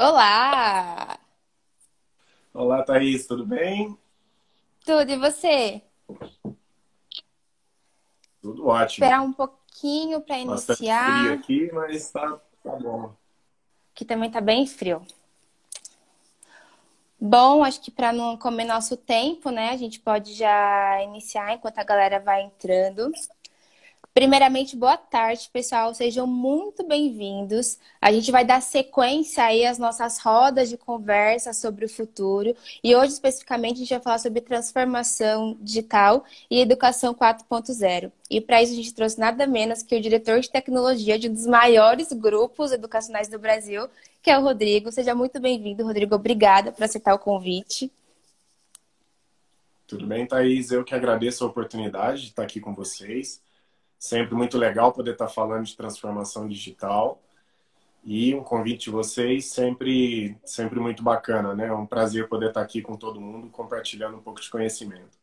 Olá! Olá, Thaís, tudo bem? Tudo, e você? Tudo ótimo. Esperar um pouquinho para Bastante frio iniciar, aqui, mas tá bom. que também tá bem frio. Bom, acho que para não comer nosso tempo, né, a gente pode já iniciar enquanto a galera vai entrando. Primeiramente, boa tarde, pessoal. Sejam muito bem-vindos. A gente vai dar sequência aí às nossas rodas de conversa sobre o futuro. E hoje, especificamente, a gente vai falar sobre transformação digital e educação 4.0. E para isso, a gente trouxe nada menos que o diretor de tecnologia de um dos maiores grupos educacionais do Brasil, que é o Rodrigo. Seja muito bem-vindo, Rodrigo. Obrigada por aceitar o convite. Tudo bem, Thaís? Eu que agradeço a oportunidade de estar aqui com vocês. Sempre muito legal poder estar falando de transformação digital. E um convite de vocês sempre muito bacana, né? É um prazer poder estar aqui com todo mundo, compartilhando um pouco de conhecimento.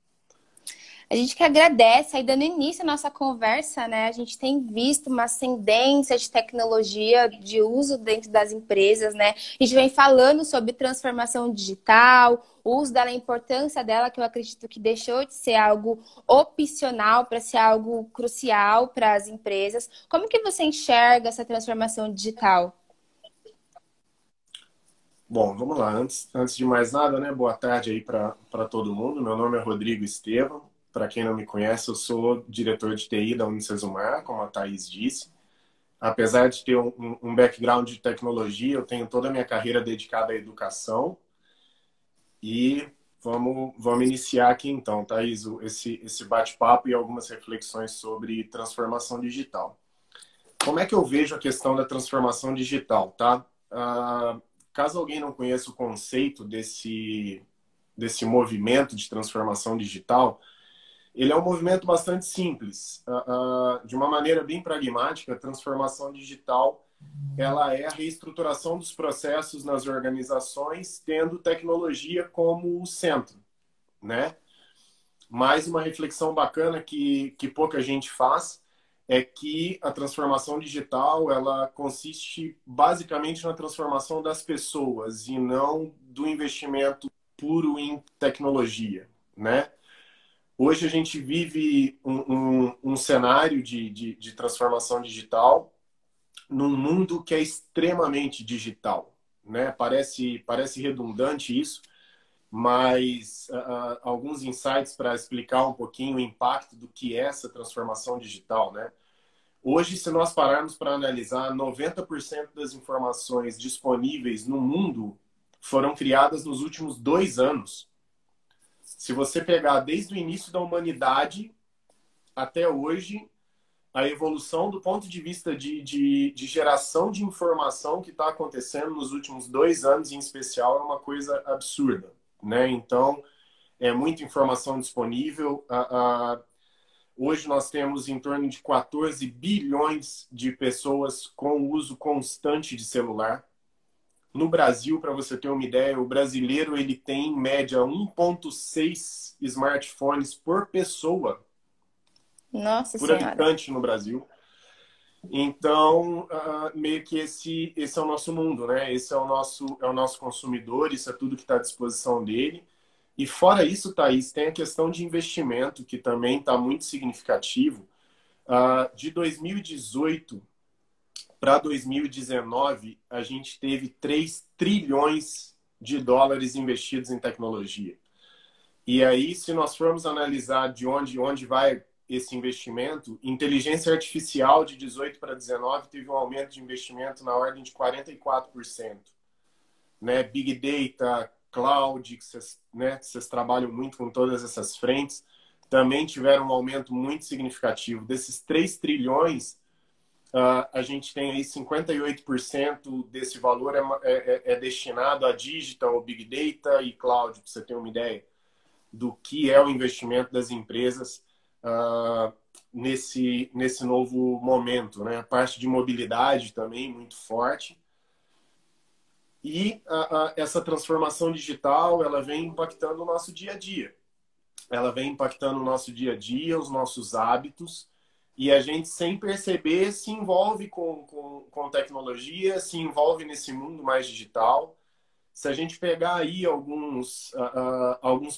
A gente que agradece, aí dando início à nossa conversa, né? A gente tem visto uma ascendência de tecnologia de uso dentro das empresas, né? A gente vem falando sobre transformação digital, o uso dela, a importância dela, que eu acredito que deixou de ser algo opcional para ser algo crucial para as empresas. Como que você enxerga essa transformação digital? Bom, vamos lá. Antes de mais nada, né? Boa tarde aí para todo mundo. Meu nome é Rodrigo Estevam. Para quem não me conhece, eu sou diretor de TI da Unicesumar, como a Thaís disse. Apesar de ter um background de tecnologia, eu tenho toda a minha carreira dedicada à educação. E vamos iniciar aqui então, Thaís, esse bate-papo e algumas reflexões sobre transformação digital. Como é que eu vejo a questão da transformação digital, tá? Caso alguém não conheça o conceito desse movimento de transformação digital, ele é um movimento bastante simples. De uma maneira bem pragmática, a transformação digital ela é a reestruturação dos processos nas organizações, tendo tecnologia como o centro, né? Mais uma reflexão bacana que pouca gente faz é que a transformação digital ela consiste basicamente na transformação das pessoas e não do investimento puro em tecnologia, né? Hoje a gente vive um cenário de transformação digital num mundo que é extremamente digital, né? Parece redundante isso, mas alguns insights para explicar um pouquinho o impacto do que é essa transformação digital, né? Hoje, se nós pararmos para analisar, 90% das informações disponíveis no mundo foram criadas nos últimos 2 anos. Se você pegar desde o início da humanidade até hoje, a evolução do ponto de vista de geração de informação que está acontecendo nos últimos 2 anos, em especial, é uma coisa absurda, né? Então, é muita informação disponível. Hoje nós temos em torno de 14 bilhões de pessoas com uso constante de celular. No Brasil, para você ter uma ideia, o brasileiro ele tem em média 1,6 smartphones por pessoa, Nossa por Senhora. habitante no Brasil. Então, meio que esse é o nosso mundo, né? Esse é o nosso consumidor, isso é tudo que está à disposição dele. E fora isso, Thaís, tem a questão de investimento, que também está muito significativo. De 2018 para 2019, a gente teve 3 trilhões de dólares investidos em tecnologia. E aí, se nós formos analisar de onde vai esse investimento, inteligência artificial de 18 para 19 teve um aumento de investimento na ordem de 44%. Né? Big Data, Cloud, que vocês trabalham muito com todas essas frentes, também tiveram um aumento muito significativo. Desses 3 trilhões, a gente tem aí 58% desse valor é destinado a digital, Big Data e Cloud, para você ter uma ideia do que é o investimento das empresas nesse novo momento, né? A parte de mobilidade também muito forte. E essa transformação digital, ela vem impactando o nosso dia a dia. Ela vem impactando o nosso dia a dia, os nossos hábitos. e a gente, sem perceber, se envolve com tecnologia, se envolve nesse mundo mais digital. Se a gente pegar aí alguns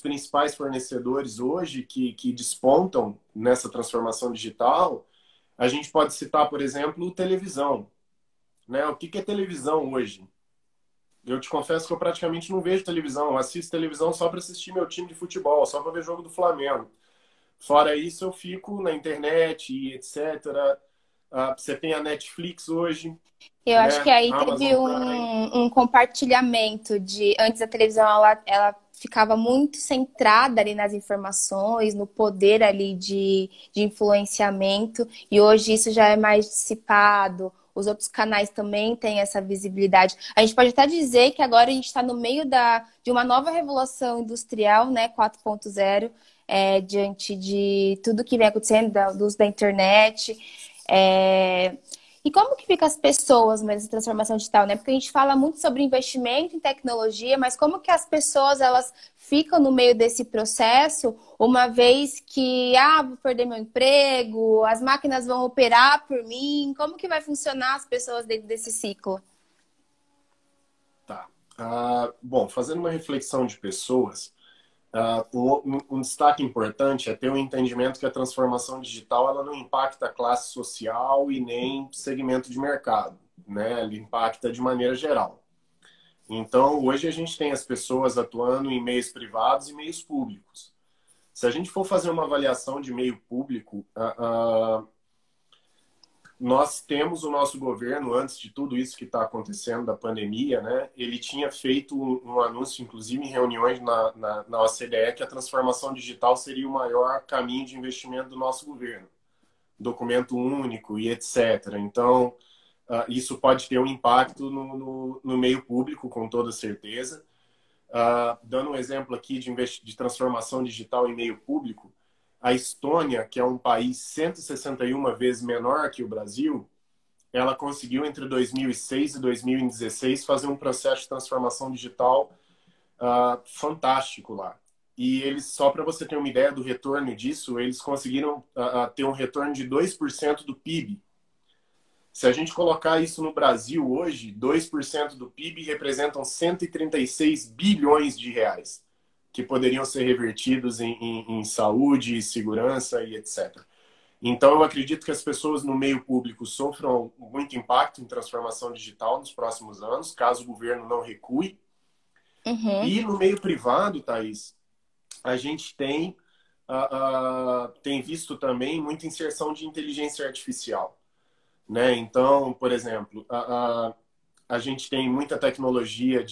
principais fornecedores hoje que despontam nessa transformação digital, a gente pode citar, por exemplo, televisão, né? O que é televisão hoje? Eu te confesso que eu praticamente não vejo televisão. Eu assisto televisão só para assistir meu time de futebol, só para ver jogo do Flamengo. Fora isso, eu fico na internet e etc. Você tem a Netflix hoje, Eu acho que né? aí teve Amazon Prime. um compartilhamento de... Antes a televisão, ela ficava muito centrada ali nas informações, no poder ali de influenciamento, e hoje isso já é mais dissipado. Os outros canais também têm essa visibilidade. A gente pode até dizer que agora a gente está no meio de uma nova revolução industrial, né, 4.0, diante de tudo que vem acontecendo, do uso da internet. É, e como que fica as pessoas nessa transformação digital, né? Porque a gente fala muito sobre investimento em tecnologia, mas como que as pessoas elas ficam no meio desse processo, uma vez que, vou perder meu emprego, as máquinas vão operar por mim, como que vai funcionar as pessoas dentro desse ciclo? Tá. Bom, fazendo uma reflexão de pessoas, um destaque importante é ter um entendimento que a transformação digital ela não impacta a classe social e nem segmento de mercado, né? Ela impacta de maneira geral. Então, hoje a gente tem as pessoas atuando em meios privados e meios públicos. Se a gente for fazer uma avaliação de meio público, nós temos o nosso governo, antes de tudo isso que está acontecendo da pandemia, né? Ele tinha feito um anúncio, inclusive em reuniões na OCDE, que a transformação digital seria o maior caminho de investimento do nosso governo. Documento único e etc. Então, isso pode ter um impacto no meio público, com toda certeza. Dando um exemplo aqui de transformação digital em meio público, a Estônia, que é um país 161 vezes menor que o Brasil, ela conseguiu entre 2006 e 2016 fazer um processo de transformação digital fantástico lá. E eles, só para você ter uma ideia do retorno disso, eles conseguiram ter um retorno de 2% do PIB. Se a gente colocar isso no Brasil hoje, 2% do PIB representam 136 bilhões de reais, que poderiam ser revertidos em saúde, segurança e etc. Então, eu acredito que as pessoas no meio público sofram muito impacto em transformação digital nos próximos anos, caso o governo não recue. Uhum. E no meio privado, Thaís, a gente tem visto também muita inserção de inteligência artificial, né? Então, por exemplo, a gente tem muita tecnologia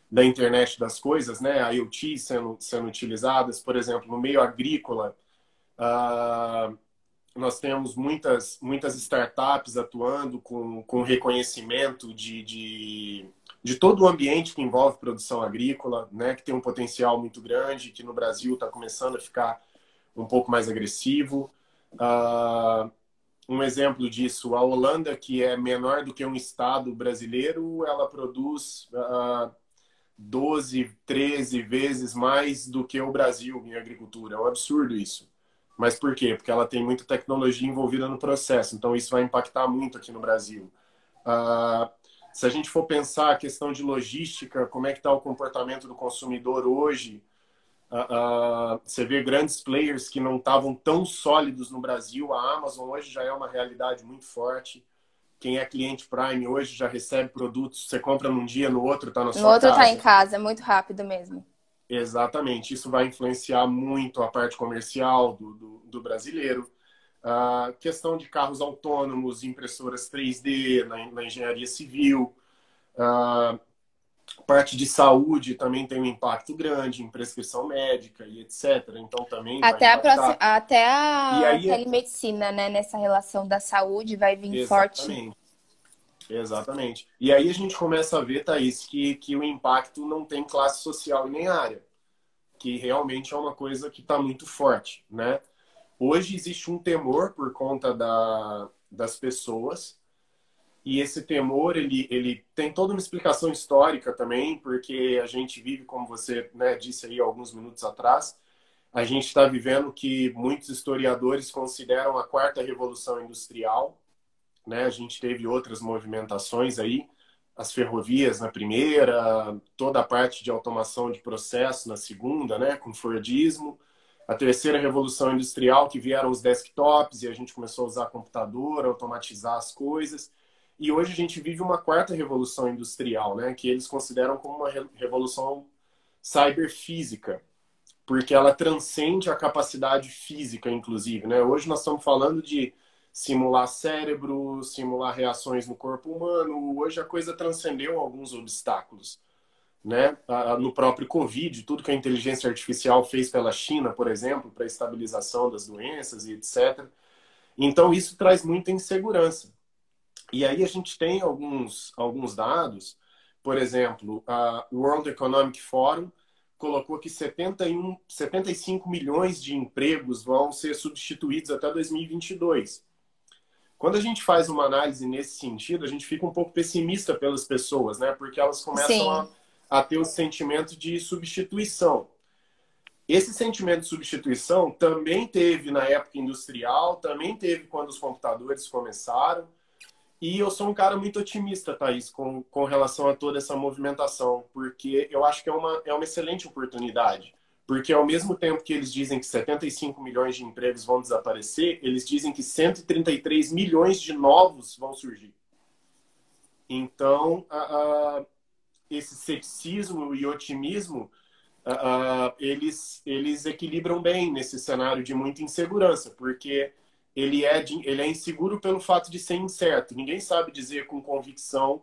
da internet das coisas, né? IoT sendo utilizadas, por exemplo, no meio agrícola, nós temos muitas startups atuando com reconhecimento de todo o ambiente que envolve produção agrícola, né? Que tem um potencial muito grande, que no Brasil está começando a ficar um pouco mais agressivo. Um exemplo disso, a Holanda, que é menor do que um estado brasileiro, ela produz 12, 13 vezes mais do que o Brasil em agricultura. É um absurdo isso. Mas por quê? Porque ela tem muita tecnologia envolvida no processo. Então, isso vai impactar muito aqui no Brasil. Se a gente for pensar a questão de logística, como é que está o comportamento do consumidor hoje, você vê grandes players que não estavam tão sólidos no Brasil. A Amazon hoje já é uma realidade muito forte. Quem é cliente Prime hoje já recebe produtos, você compra num dia, no outro está na No sua outro tá em casa. casa, é muito rápido mesmo. Exatamente. Isso vai influenciar muito a parte comercial do brasileiro. A questão de carros autônomos, impressoras 3D na engenharia civil. A parte de saúde também tem um impacto grande em prescrição médica e etc. Então também vai impactar. Até E a aí, telemedicina, né? Nessa relação da saúde vai vir forte. exatamente. Exatamente. E aí a gente começa a ver, Thaís, que o impacto não tem classe social e nem área, que realmente é uma coisa que está muito forte, né? Hoje existe um temor por conta das pessoas, e esse temor, ele tem toda uma explicação histórica também, porque a gente vive, como você, né, disse aí alguns minutos atrás, A gente está vivendo que muitos historiadores consideram a quarta revolução industrial, né? A gente teve outras movimentações aí, as ferrovias na primeira, toda a parte de automação de processo na segunda, né? Com o Fordismo. A terceira revolução industrial, que vieram os desktops e a gente começou a usar computador, automatizar as coisas. E hoje a gente vive uma quarta revolução industrial, né? Que eles consideram como uma revolução cyberfísica, porque ela transcende a capacidade física, inclusive, né? Hoje nós estamos falando de simular cérebro, simular reações no corpo humano. Hoje a coisa transcendeu alguns obstáculos, né? No próprio Covid, tudo que a inteligência artificial fez pela China, por exemplo, para a estabilização das doenças e etc. Então isso traz muita insegurança. E aí a gente tem alguns dados, por exemplo, o World Economic Forum colocou que 75 milhões de empregos vão ser substituídos até 2022. Quando a gente faz uma análise nesse sentido, a gente fica um pouco pessimista pelas pessoas, né? Porque elas começam a ter o sentimento de substituição. Esse sentimento de substituição também teve na época industrial, também teve quando os computadores começaram. E eu sou um cara muito otimista, Thaís, com relação a toda essa movimentação, porque eu acho que é uma excelente oportunidade. Porque ao mesmo tempo que eles dizem que 75 milhões de empregos vão desaparecer, eles dizem que 133 milhões de novos vão surgir. Então, esse ceticismo e otimismo, eles equilibram bem nesse cenário de muita insegurança, porque ele é inseguro pelo fato de ser incerto. Ninguém sabe dizer com convicção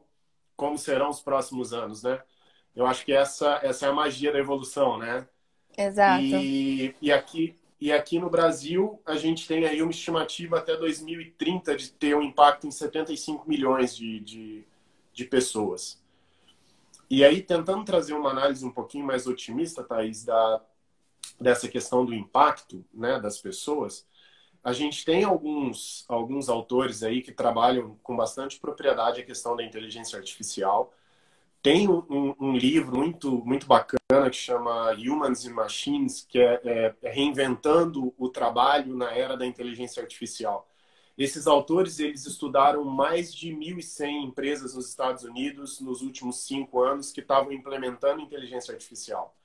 como serão os próximos anos, né? Eu acho que essa é a magia da evolução, né? Exato. E aqui no Brasil, a gente tem aí uma estimativa até 2030 de ter um impacto em 75 milhões de pessoas. E aí, tentando trazer uma análise um pouquinho mais otimista, Thaís, dessa questão do impacto, né, das pessoas, a gente tem alguns autores aí que trabalham com bastante propriedade a questão da inteligência artificial. Tem um livro muito bacana que chama Humans and Machines, que é reinventando o trabalho na era da inteligência artificial. Esses autores, eles estudaram mais de 1.100 empresas nos Estados Unidos nos últimos 5 anos que estavam implementando inteligência artificial.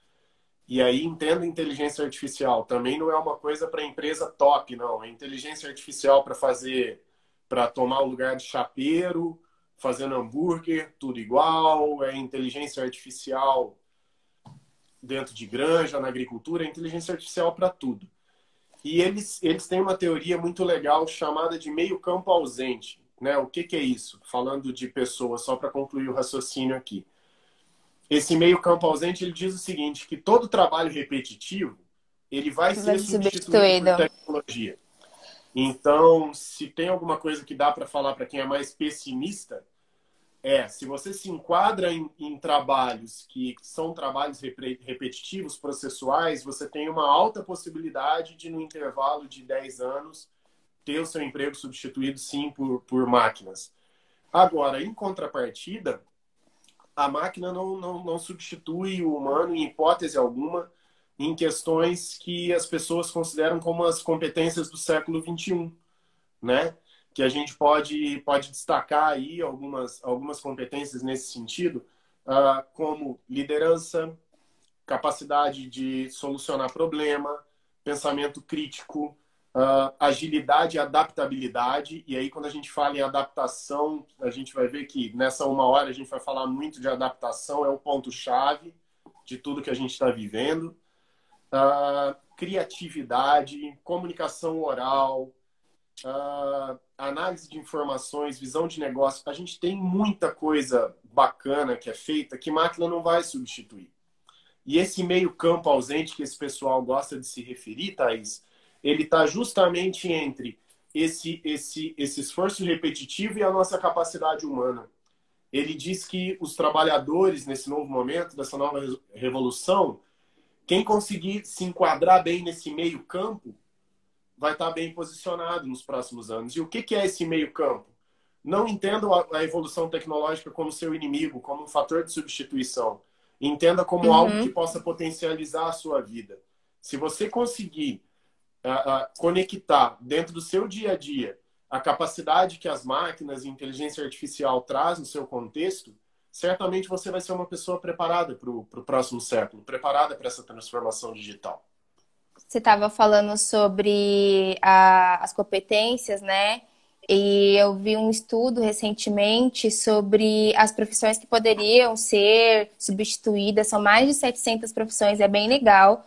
E aí, entenda inteligência artificial. Também não é uma coisa para empresa top, não. É inteligência artificial para tomar o lugar de chapeiro, fazendo hambúrguer, tudo igual. É inteligência artificial dentro de granja, na agricultura. É inteligência artificial para tudo. E eles têm uma teoria muito legal chamada de meio campo ausente, né? O que é isso? Falando de pessoas, só para concluir o raciocínio aqui. Esse meio campo ausente, ele diz o seguinte, que todo trabalho repetitivo, ele vai ser substituído por tecnologia. Então, se tem alguma coisa que dá para falar para quem é mais pessimista, se você se enquadra em trabalhos que são trabalhos repetitivos, processuais, você tem uma alta possibilidade de, no intervalo de 10 anos, ter o seu emprego substituído, sim, por máquinas. Agora, em contrapartida, a máquina não substitui o humano em hipótese alguma em questões que as pessoas consideram como as competências do século XXI, né? Que a gente pode destacar aí algumas competências nesse sentido, como liderança, capacidade de solucionar problema, pensamento crítico, agilidade e adaptabilidade. E aí, quando a gente fala em adaptação, a gente vai ver que nessa 1 hora a gente vai falar muito de adaptação, é o ponto-chave de tudo que a gente está vivendo. Criatividade, comunicação oral, análise de informações, visão de negócio. A gente tem muita coisa bacana que é feita que máquina não vai substituir. E esse meio campo ausente que esse pessoal gosta de se referir, Thaís, ele está justamente entre esse esforço repetitivo e a nossa capacidade humana. Ele diz que os trabalhadores, nesse novo momento, dessa nova revolução, quem conseguir se enquadrar bem nesse meio campo, vai estar bem posicionado nos próximos anos. E o que é esse meio campo? Não entenda a evolução tecnológica como seu inimigo, como um fator de substituição. Entenda como algo que possa potencializar a sua vida. Se você conseguir conectar dentro do seu dia a dia a capacidade que as máquinas e inteligência artificial traz no seu contexto, certamente você vai ser uma pessoa preparada para o próximo século, preparada para essa transformação digital. Você estava falando sobre as competências, né? E eu vi um estudo recentemente sobre as profissões que poderiam ser substituídas. São mais de 700 profissões, é bem legal.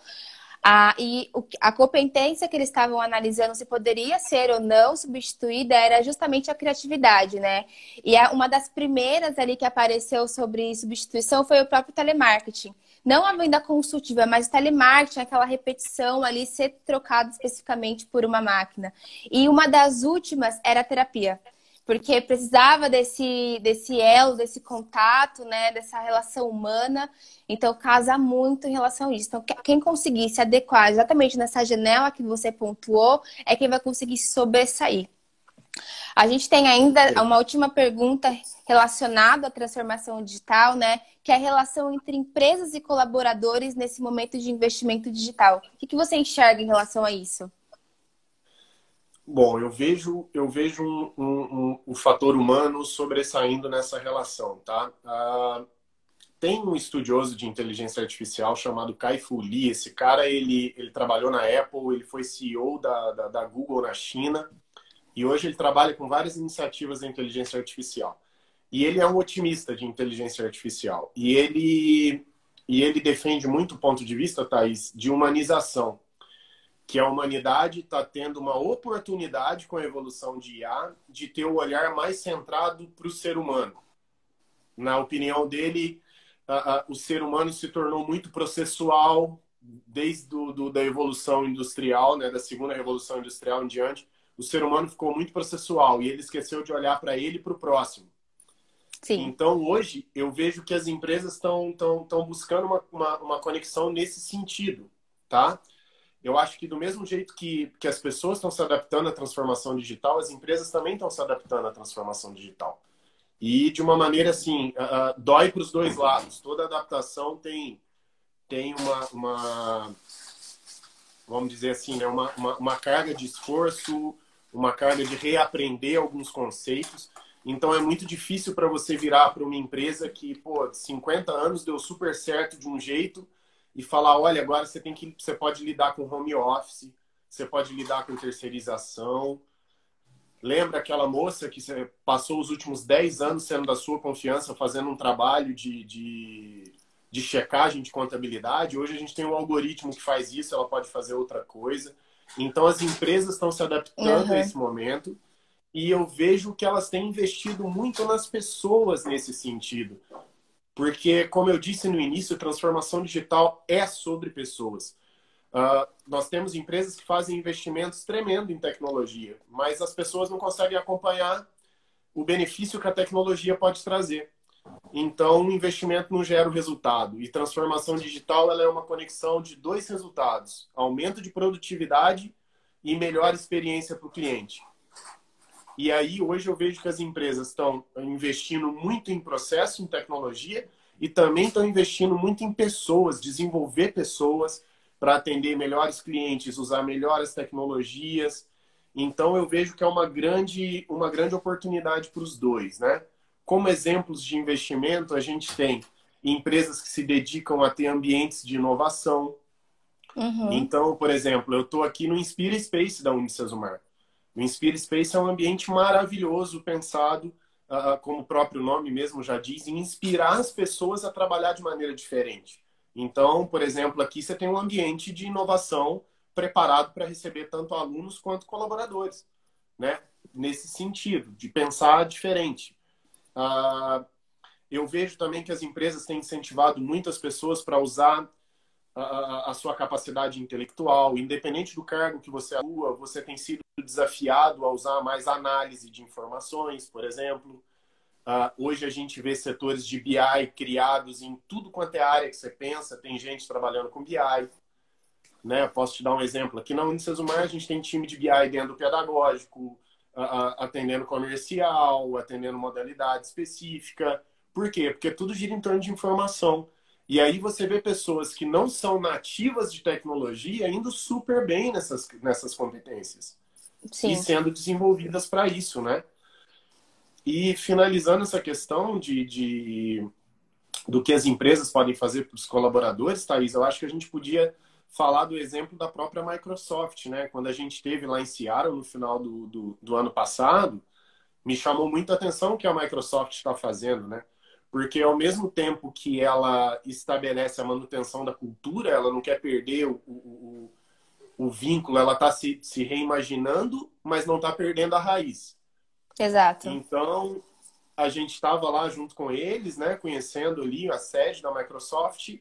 A competência que eles estavam analisando se poderia ser ou não substituída era justamente a criatividade, né? E uma das primeiras ali que apareceu sobre substituição foi o próprio telemarketing. Não a venda consultiva, mas o telemarketing, aquela repetição ali, ser trocado especificamente por uma máquina. E uma das últimas era a terapia. Porque precisava desse elo, desse contato, né? Dessa relação humana. Então, casa muito em relação a isso. Então, quem conseguir se adequar exatamente nessa janela que você pontuou é quem vai conseguir se sobressair. A gente tem ainda uma última pergunta relacionada à transformação digital, né? Que é a relação entre empresas e colaboradores nesse momento de investimento digital. O que você enxerga em relação a isso? Bom, eu vejo o fator humano sobressaindo nessa relação, tá? Tem um estudioso de inteligência artificial chamado Kai-Fu Lee. Esse cara, ele trabalhou na Apple, ele foi CEO da Google na China e hoje ele trabalha com várias iniciativas de inteligência artificial. E ele é um otimista de inteligência artificial. E ele defende muito o ponto de vista, Thaís, de humanização, que a humanidade está tendo uma oportunidade com a evolução de IA de ter o olhar mais centrado para o ser humano. Na opinião dele, o ser humano se tornou muito processual desde da evolução industrial, né, da segunda revolução industrial em diante. O ser humano ficou muito processual e ele esqueceu de olhar para ele e para o próximo. Sim. Então, hoje, eu vejo que as empresas estão buscando uma conexão nesse sentido, tá? Eu acho que do mesmo jeito que as pessoas estão se adaptando à transformação digital, as empresas também estão se adaptando à transformação digital. E de uma maneira assim, dói para os dois lados. Toda adaptação tem vamos dizer assim, né, uma carga de esforço, uma carga de reaprender alguns conceitos. Então é muito difícil para você virar para uma empresa que, 50 anos deu super certo de um jeito e falar, olha, agora você pode lidar com home office, você pode lidar com terceirização. Lembra aquela moça que você passou os últimos 10 anos sendo da sua confiança, fazendo um trabalho de checagem de contabilidade? Hoje a gente tem um algoritmo que faz isso, ela pode fazer outra coisa. Então as empresas estão se adaptando a esse momento e eu vejo que elas têm investido muito nas pessoas nesse sentido. Porque, como eu disse no início, transformação digital é sobre pessoas. Nós temos empresas que fazem investimentos tremendos em tecnologia, mas as pessoas não conseguem acompanhar o benefício que a tecnologia pode trazer. Então, o investimento não gera o resultado. E transformação digital ela é uma conexão de dois resultados: aumento de produtividade e melhor experiência para o cliente. E aí, hoje eu vejo que as empresas estão investindo muito em processo, em tecnologia, e também estão investindo muito em pessoas, desenvolver pessoas para atender melhores clientes, usar melhores tecnologias. Então, eu vejo que é uma grande oportunidade para os dois, né? Como exemplos de investimento, a gente tem empresas que se dedicam a ter ambientes de inovação. Então, por exemplo, eu estou aqui no Inspira Space da Unicesumar. O Inspira Space é um ambiente maravilhoso, pensado, como o próprio nome mesmo já diz, em inspirar as pessoas a trabalhar de maneira diferente. Então, por exemplo, aqui você tem um ambiente de inovação preparado para receber tanto alunos quanto colaboradores, né? Nesse sentido, de pensar diferente. Eu vejo também que as empresas têm incentivado muitas pessoas para usar a sua capacidade intelectual. Independente do cargo que você atua, você tem sido desafiado a usar mais análise de informações, por exemplo. Hoje a gente vê setores de BI criados em tudo quanto é área que você pensa. Tem gente trabalhando com BI. Né? Posso te dar um exemplo. Aqui na Unicesumar a gente tem time de BI dentro do pedagógico, atendendo comercial, atendendo modalidade específica. Por quê? Porque tudo gira em torno de informação. E aí você vê pessoas que não são nativas de tecnologia indo super bem nessas competências e Sim, sendo desenvolvidas para isso, né? E finalizando essa questão do que as empresas podem fazer para os colaboradores, Thaís, eu acho que a gente podia falar do exemplo da própria Microsoft, né? Quando a gente esteve lá em Seattle no final do ano passado, me chamou muita atenção o que a Microsoft está fazendo, né? Porque ao mesmo tempo que ela estabelece a manutenção da cultura, ela não quer perder o vínculo, ela está se reimaginando, mas não está perdendo a raiz. exato. Então, a gente estava lá junto com eles, né, conhecendo ali a sede da Microsoft.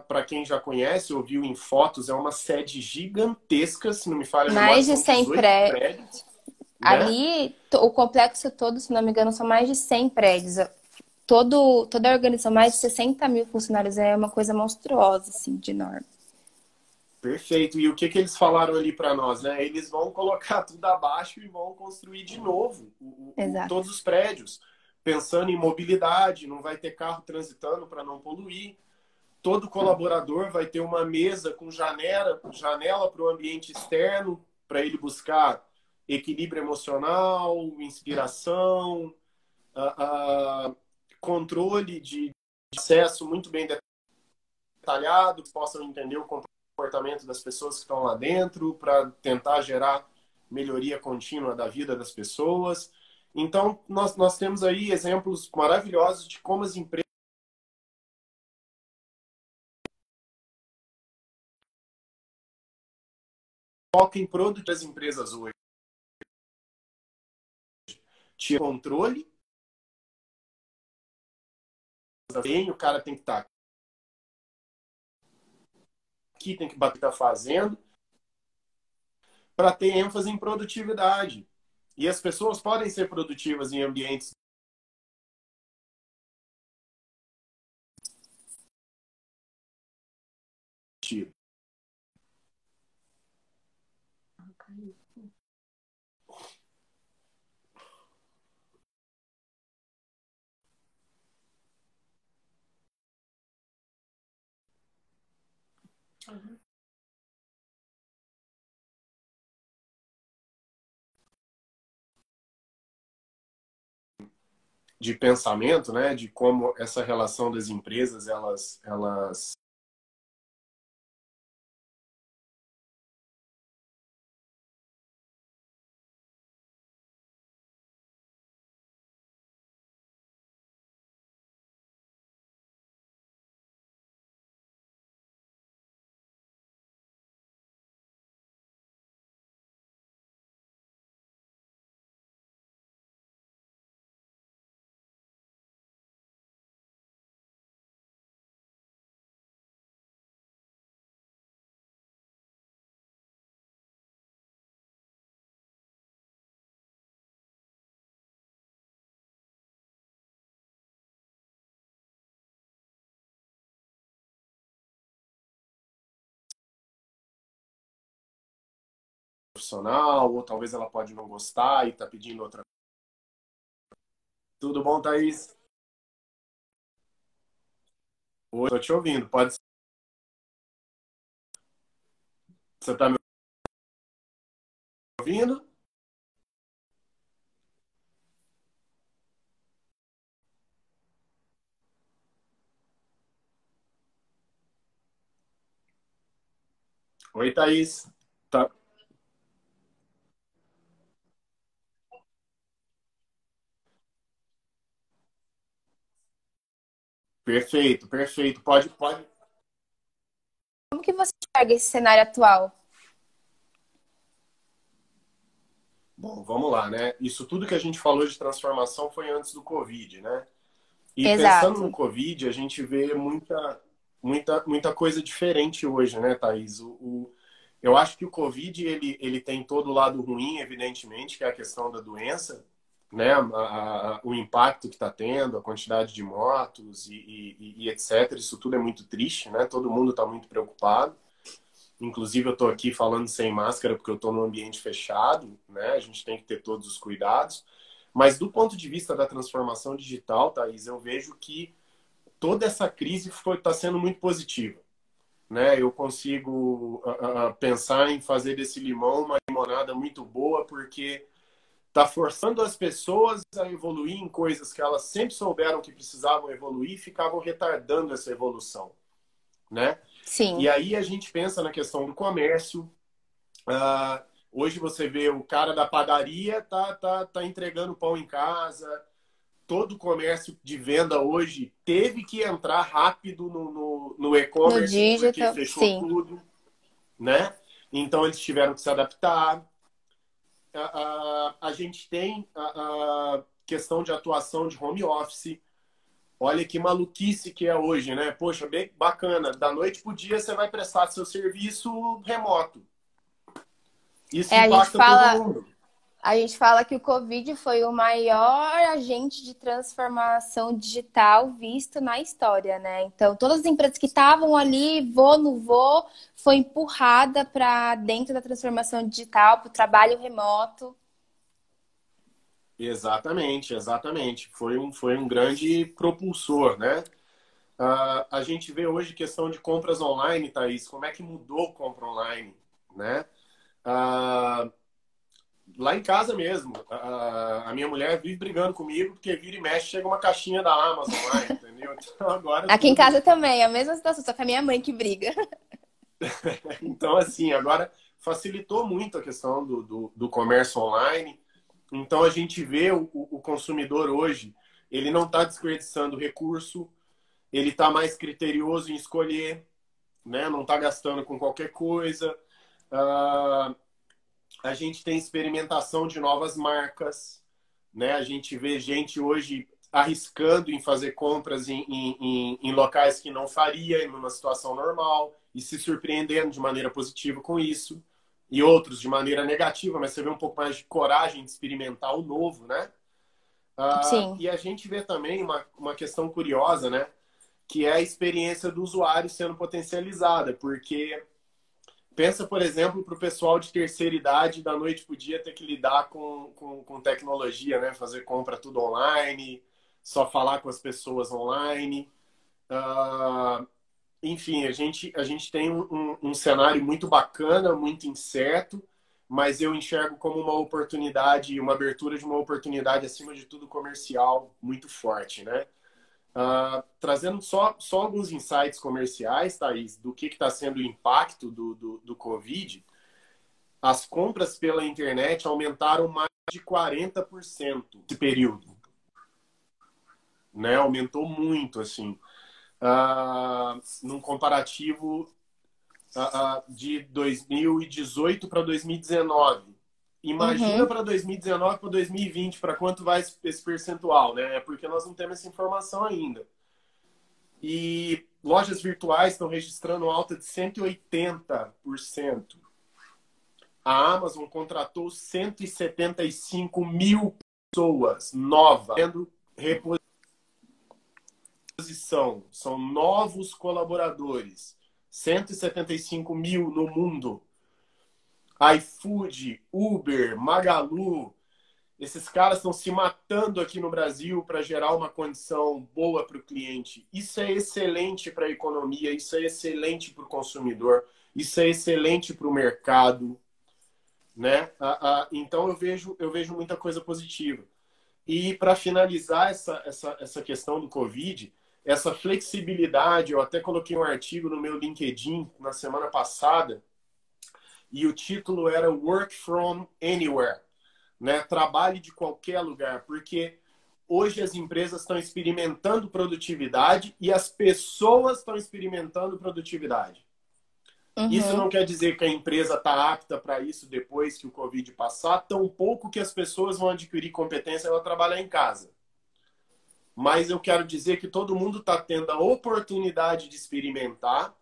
Para quem já conhece, ou viu em fotos, é uma sede gigantesca, se não me falha a memória, Mais de são 100 18 prédios. prédios, né? Ali, o complexo todo, se não me engano, são mais de 100 prédios. Toda a organização, mais de 60 mil funcionários, é uma coisa monstruosa, assim, de enorme. Perfeito. E o que eles falaram ali para nós, né? Eles vão colocar tudo abaixo e vão construir de novo Exato. todos os prédios, pensando em mobilidade, não vai ter carro transitando para não poluir. Todo colaborador vai ter uma mesa com janela para o ambiente externo, para ele buscar equilíbrio emocional, inspiração, ah, ah, controle de acesso muito bem detalhado, que possam entender o comportamento das pessoas que estão lá dentro, para tentar gerar melhoria contínua da vida das pessoas. Então, nós temos aí exemplos maravilhosos de como as empresas focam em produtos das empresas hoje. Tira controle, o cara tem que estar aqui, tem que bater o que está fazendo, para ter ênfase em produtividade. E as pessoas podem ser produtivas em ambientes de pensamento, né, de como essa relação das empresas elas profissional, ou talvez ela pode não gostar e está pedindo outra. Tudo bom, Thaís? Oi, estou te ouvindo. Pode. Você está me ouvindo? Oi, Thaís. Tá. Perfeito, perfeito. Pode. Como que você enxerga esse cenário atual? Bom, vamos lá, né? Isso tudo que a gente falou de transformação foi antes do Covid, né? E pensando no Exato. Covid, a gente vê muita coisa diferente hoje, né, Thaís? Eu acho que o Covid ele tem todo o lado ruim, evidentemente, que é a questão da doença, né? O impacto que está tendo, a quantidade de mortos e etc. Isso tudo é muito triste, né? Todo mundo está muito preocupado. Inclusive, eu estou aqui falando sem máscara porque eu estou num ambiente fechado, né? A gente tem que ter todos os cuidados. Mas do ponto de vista da transformação digital, Thaís, eu vejo que toda essa crise está sendo muito positiva, né? Eu consigo pensar em fazer desse limão uma limonada muito boa, porque está forçando as pessoas a evoluir em coisas que elas sempre souberam que precisavam evoluir e ficavam retardando essa evolução, né? E Sim. aí a gente pensa na questão do comércio. Hoje você vê o cara da padaria tá entregando pão em casa. Todo o comércio de venda hoje teve que entrar rápido no No e-commerce porque digital, fechou sim. tudo, né? Então eles tiveram que se adaptar. A gente tem a questão de atuação de home office. Olha que maluquice que é hoje, né? Poxa, bem bacana. Da noite pro dia você vai prestar seu serviço remoto. Isso É, impacta todo mundo. a gente fala que o Covid foi o maior agente de transformação digital visto na história, né? Então, todas as empresas que estavam ali, vou, não vou, foi empurrada para dentro da transformação digital, para o trabalho remoto. Exatamente, exatamente. Foi um grande propulsor, né? A gente vê hoje questão de compras online, Thaís, como é que mudou a compra online, né? Ah, lá em casa mesmo, a minha mulher vive brigando comigo porque vira e mexe, chega uma caixinha da Amazon lá, entendeu? Então agora Aqui em tudo... casa também, a mesma situação, só que a minha mãe que briga. Então, assim, agora facilitou muito a questão do comércio online. Então a gente vê o consumidor hoje, ele não está desperdiçando recurso, ele está mais criterioso em escolher, né? Não está gastando com qualquer coisa. Uh, a gente tem experimentação de novas marcas, né? A gente vê gente hoje arriscando em fazer compras em locais que não faria em uma situação normal e se surpreendendo de maneira positiva com isso. E outros de maneira negativa, mas você vê um pouco mais de coragem de experimentar o novo, né? Sim. E a gente vê também uma questão curiosa, né? Que é a experiência do usuário sendo potencializada, porque pensa, por exemplo, para o pessoal de terceira idade, da noite para o dia, ter que lidar com tecnologia, né? Fazer compra tudo online, só falar com as pessoas online. Enfim, a gente tem um cenário muito bacana, muito incerto, mas eu enxergo como uma oportunidade, uma abertura de uma oportunidade, acima de tudo, comercial muito forte, né? Trazendo só alguns insights comerciais, Thaís, do que está sendo o impacto do Covid, as compras pela internet aumentaram mais de 40% nesse período, né? Aumentou muito, assim. Num comparativo de 2018 para 2019. Imagina Uhum. para 2019 para 2020, para quanto vai esse percentual, né? É porque nós não temos essa informação ainda. E lojas virtuais estão registrando alta de 180%. A Amazon contratou 175 mil pessoas novas, tendo reposição. São novos colaboradores. 175 mil no mundo. iFood, Uber, Magalu, esses caras estão se matando aqui no Brasil para gerar uma condição boa para o cliente. Isso é excelente para a economia, isso é excelente para o consumidor, isso é excelente para o mercado, né? Então eu vejo muita coisa positiva. E para finalizar essa questão do Covid, essa flexibilidade, eu até coloquei um artigo no meu LinkedIn na semana passada, e o título era Work from Anywhere, né? Trabalhe de qualquer lugar, porque hoje as empresas estão experimentando produtividade e as pessoas estão experimentando produtividade. Isso Uhum. não quer dizer que a empresa está apta para isso depois que o Covid passar, tampouco que as pessoas vão adquirir competência para trabalhar em casa. Mas eu quero dizer que todo mundo está tendo a oportunidade de experimentar,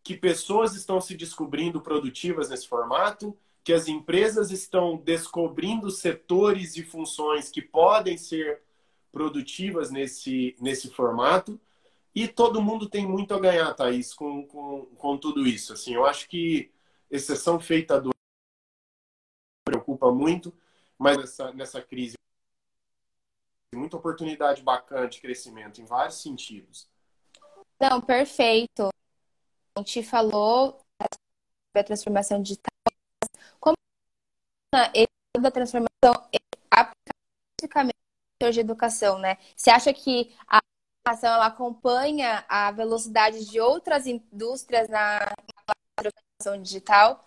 que pessoas estão se descobrindo produtivas nesse formato, que as empresas estão descobrindo setores e funções que podem ser produtivas nesse formato, e todo mundo tem muito a ganhar, Thaís, com tudo isso. Assim, eu acho que exceção feita do preocupa muito, mas nessa crise muita oportunidade bacana de crescimento em vários sentidos. Não, perfeito. A gente falou da transformação digital. Como ele da transformação aplica especificamente no setor de educação, né? Você acha que a educação ela acompanha a velocidade de outras indústrias na transformação digital?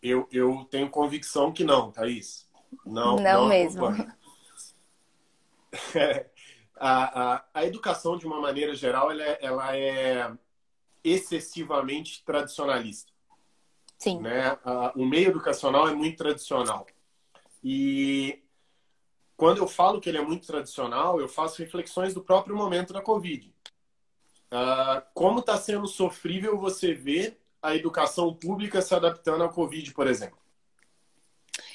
Eu tenho convicção que não, Thaís. Não, Não não mesmo. acompanha. A educação, de uma maneira geral, ela é excessivamente tradicionalista, Sim. né? O meio educacional é muito tradicional. E quando eu falo que ele é muito tradicional, eu faço reflexões do próprio momento da Covid. Como está sendo sofrível você ver a educação pública se adaptando à Covid, por exemplo.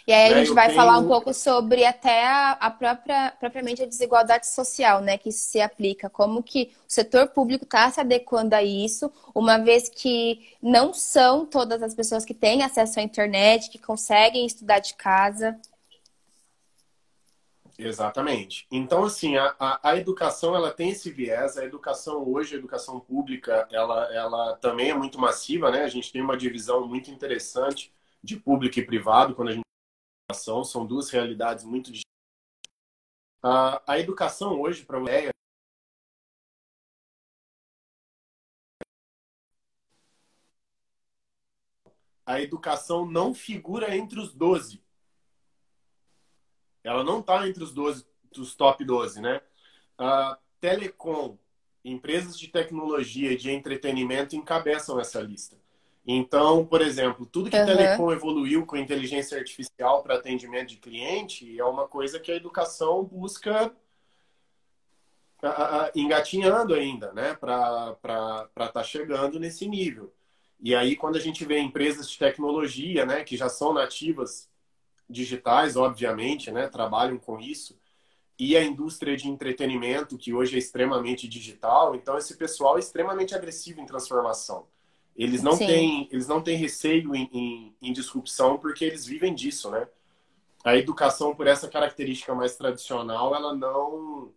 E aí a Né? gente Eu vai falar um tenho... pouco sobre até a própria, propriamente a desigualdade social, né, que isso se aplica. Como que o setor público está se adequando a isso, uma vez que não são todas as pessoas que têm acesso à internet, que conseguem estudar de casa. Exatamente. Então, assim, a educação, ela tem esse viés. A educação hoje, a educação pública, ela também é muito massiva, né? A gente tem uma divisão muito interessante de público e privado quando a gente fala de educação. São duas realidades muito distintas. A educação hoje, para você, a educação não figura entre os 12. Ela não está entre os 12, dos top 12, né? Telecom, empresas de tecnologia e de entretenimento encabeçam essa lista. Então, por exemplo, tudo que Aham. telecom evoluiu com inteligência artificial para atendimento de cliente é uma coisa que a educação busca engatinhando ainda, né? Para estar chegando nesse nível. E aí, quando a gente vê empresas de tecnologia, né, que já são nativas digitais, obviamente, né, trabalham com isso, e a indústria de entretenimento, que hoje é extremamente digital, então esse pessoal é extremamente agressivo em transformação. Sim. Eles não têm receio em disrupção porque eles vivem disso, né? A educação, por essa característica mais tradicional, Ela não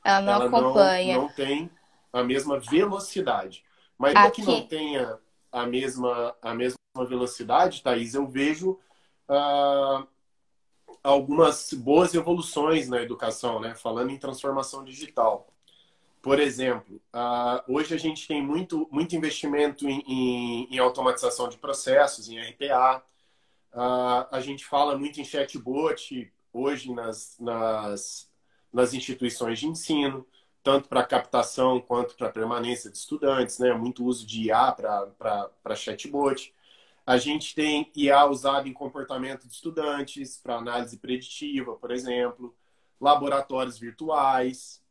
ela acompanha. não tem a mesma velocidade. Mas ainda que não Aqui. tenha a mesma velocidade, Thaís, eu vejo ah, algumas boas evoluções na educação, né? Falando em transformação digital. Por exemplo, hoje a gente tem muito investimento em automatização de processos, em RPA. A gente fala muito em chatbot hoje nas instituições de ensino, tanto para captação quanto para permanência de estudantes, né? Muito uso de IA para chatbot. A gente tem IA usado em comportamento de estudantes, para análise preditiva, por exemplo, laboratórios virtuais,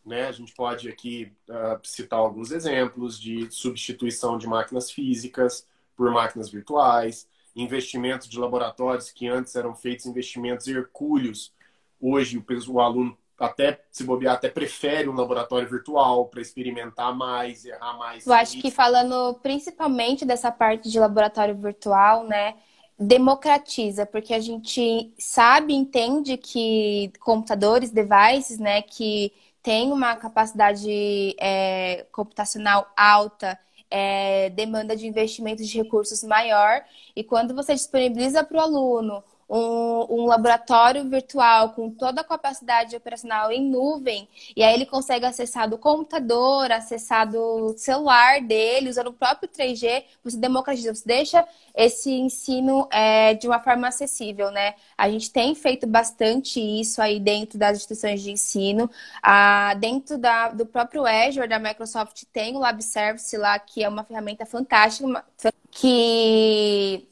né? A gente pode aqui citar alguns exemplos de substituição de máquinas físicas por máquinas virtuais, investimento de laboratórios que antes eram feitos investimentos hercúleos. Hoje o aluno até se bobear, até prefere um laboratório virtual para experimentar mais, errar mais Eu sem acho que risco. falando principalmente dessa parte de laboratório virtual, né, democratiza, porque a gente sabe, entende que computadores, devices, né, que têm uma capacidade computacional alta, demanda de investimentos de recursos maior, e quando você disponibiliza para o aluno um laboratório virtual com toda a capacidade operacional em nuvem, e aí ele consegue acessar do computador, acessar do celular dele, usando o próprio 3G, você democratiza, você deixa esse ensino de uma forma acessível, né? A gente tem feito bastante isso aí dentro das instituições de ensino. Dentro do próprio Azure da Microsoft tem o Lab Service lá, que é uma ferramenta fantástica, que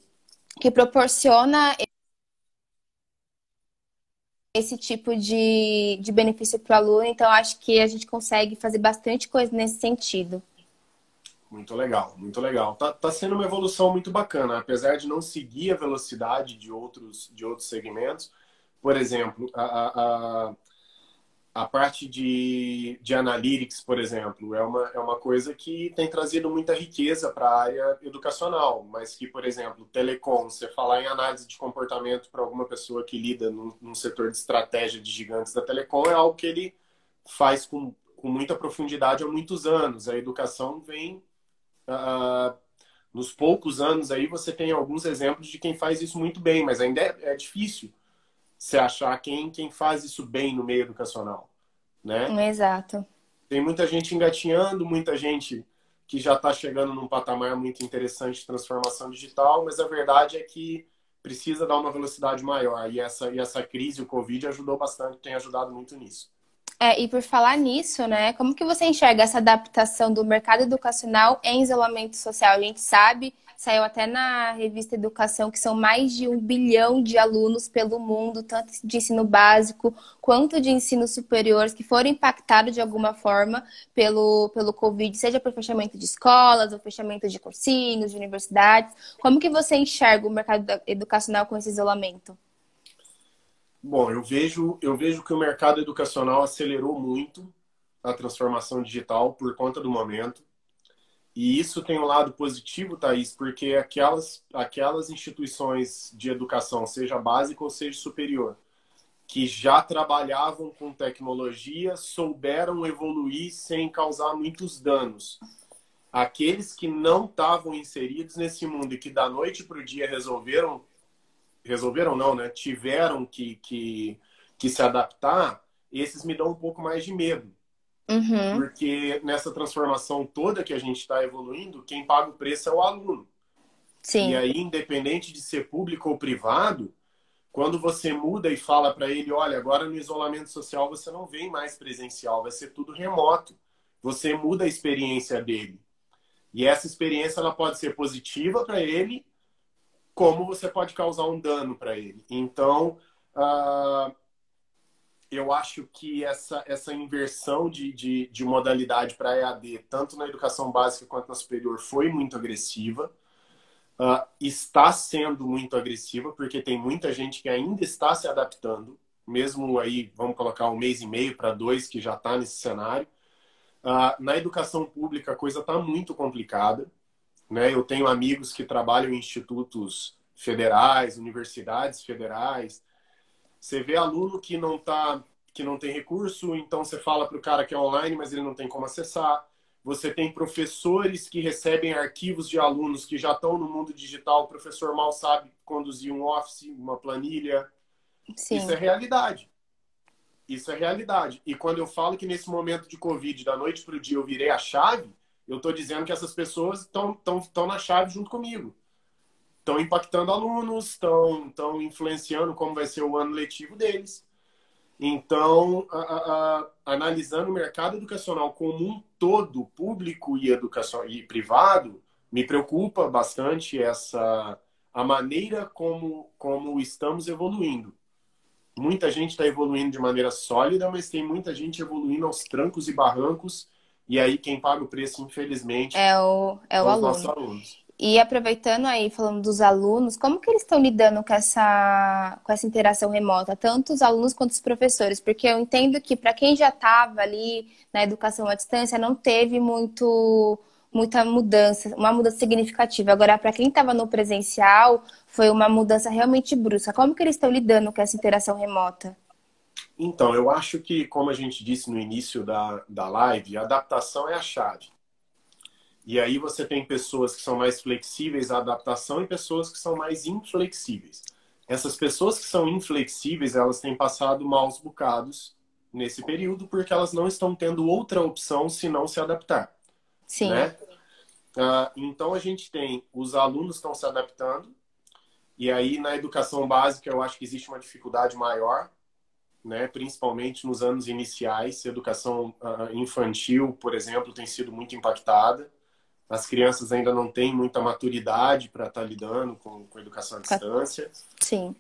proporciona esse tipo de benefício para o aluno, então acho que a gente consegue fazer bastante coisa nesse sentido. Muito legal, muito legal. Tá sendo uma evolução muito bacana, apesar de não seguir a velocidade de outros segmentos. Por exemplo, A parte de analytics, por exemplo, é uma coisa que tem trazido muita riqueza para a área educacional, mas que, por exemplo, telecom, você falar em análise de comportamento para alguma pessoa que lida num setor de estratégia de gigantes da telecom é algo que ele faz com muita profundidade há muitos anos. A educação vem, ah, nos poucos anos aí, você tem alguns exemplos de quem faz isso muito bem, mas ainda é difícil você achar quem faz isso bem no meio educacional, né? Exato. Tem muita gente engatinhando, muita gente que já está chegando num patamar muito interessante de transformação digital, mas a verdade é que precisa dar uma velocidade maior. E essa crise, o Covid, ajudou bastante, tem ajudado muito nisso. E por falar nisso, né, como que você enxerga essa adaptação do mercado educacional em isolamento social? A gente sabe, saiu até na revista Educação, que são mais de 1 bilhão de alunos pelo mundo, tanto de ensino básico quanto de ensino superior, que foram impactados de alguma forma pelo Covid, seja por fechamento de escolas ou fechamento de cursinhos, de universidades. Como que você enxerga o mercado educacional com esse isolamento? Bom, eu vejo que o mercado educacional acelerou muito a transformação digital por conta do momento. E isso tem um lado positivo, Thaís, porque aquelas instituições de educação, seja básica ou seja superior, que já trabalhavam com tecnologia, souberam evoluir sem causar muitos danos. Aqueles que não estavam inseridos nesse mundo e que da noite para o dia resolveram não, né? Tiveram que se adaptar, esses me dão um pouco mais de medo. Uhum, Porque nessa transformação toda que a gente está evoluindo, quem paga o preço é o aluno. E sim. aí, independente de ser público ou privado, quando você muda e fala para ele, olha, agora no isolamento social você não vem mais presencial, vai ser tudo remoto. Você muda a experiência dele. E essa experiência ela pode ser positiva para ele, como você pode causar um dano para ele. Então, eu acho que essa inversão de modalidade para EAD, tanto na educação básica quanto na superior, foi muito agressiva. Está sendo muito agressiva, porque tem muita gente que ainda está se adaptando, mesmo aí, vamos colocar 1 mês e meio para 2, que já está nesse cenário. Na educação pública, a coisa está muito complicada, né? Eu tenho amigos que trabalham em institutos federais, universidades federais. Você vê aluno que não tem recurso, então você fala para o cara que é online, mas ele não tem como acessar. Você tem professores que recebem arquivos de alunos que já estão no mundo digital, o professor mal sabe conduzir um Office, uma planilha. Isso é Sim. realidade. Isso é realidade. E quando eu falo que nesse momento de Covid, da noite para o dia, eu virei a chave, eu estou dizendo que essas pessoas estão na chave junto comigo. Estão impactando alunos, estão influenciando como vai ser o ano letivo deles. Então, analisando o mercado educacional como um todo, público e e privado, me preocupa bastante a maneira como estamos evoluindo. Muita gente está evoluindo de maneira sólida, mas tem muita gente evoluindo aos trancos e barrancos, e aí quem paga o preço, infelizmente, É o são os nossos aluno. alunos. E aproveitando aí, falando dos alunos, como que eles estão lidando com essa interação remota, tanto os alunos quanto os professores? Porque eu entendo que para quem já estava ali na educação à distância, não teve muita mudança, uma mudança significativa. Agora, para quem estava no presencial, foi uma mudança realmente brusca. Como que eles estão lidando com essa interação remota? Então, eu acho que, como a gente disse no início da live, a adaptação é a chave. E aí você tem pessoas que são mais flexíveis à adaptação e pessoas que são mais inflexíveis. Essas pessoas que são inflexíveis, elas têm passado maus bocados nesse período porque elas não estão tendo outra opção senão se adaptar, Sim. né? Então a gente tem os alunos estão se adaptando e aí na educação básica eu acho que existe uma dificuldade maior, né? Principalmente nos anos iniciais. A educação infantil, por exemplo, tem sido muito impactada. As crianças ainda não têm muita maturidade para estar lidando com educação à distância. Sim.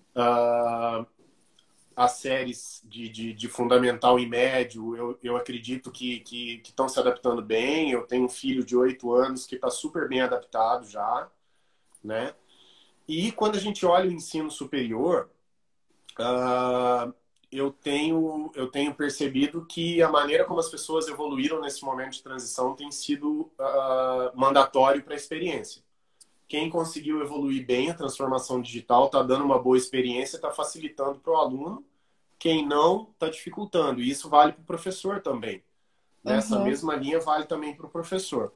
As séries de fundamental e médio, eu acredito que estão se adaptando bem. Eu tenho um filho de 8 anos que está super bem adaptado já, né? E quando a gente olha o ensino superior, eu tenho percebido que a maneira como as pessoas evoluíram nesse momento de transição tem sido mandatório para a experiência. Quem conseguiu evoluir bem a transformação digital está dando uma boa experiência, está facilitando para o aluno. Quem não, está dificultando. E isso vale para o professor também. Nessa Uhum. mesma linha, vale também para o professor.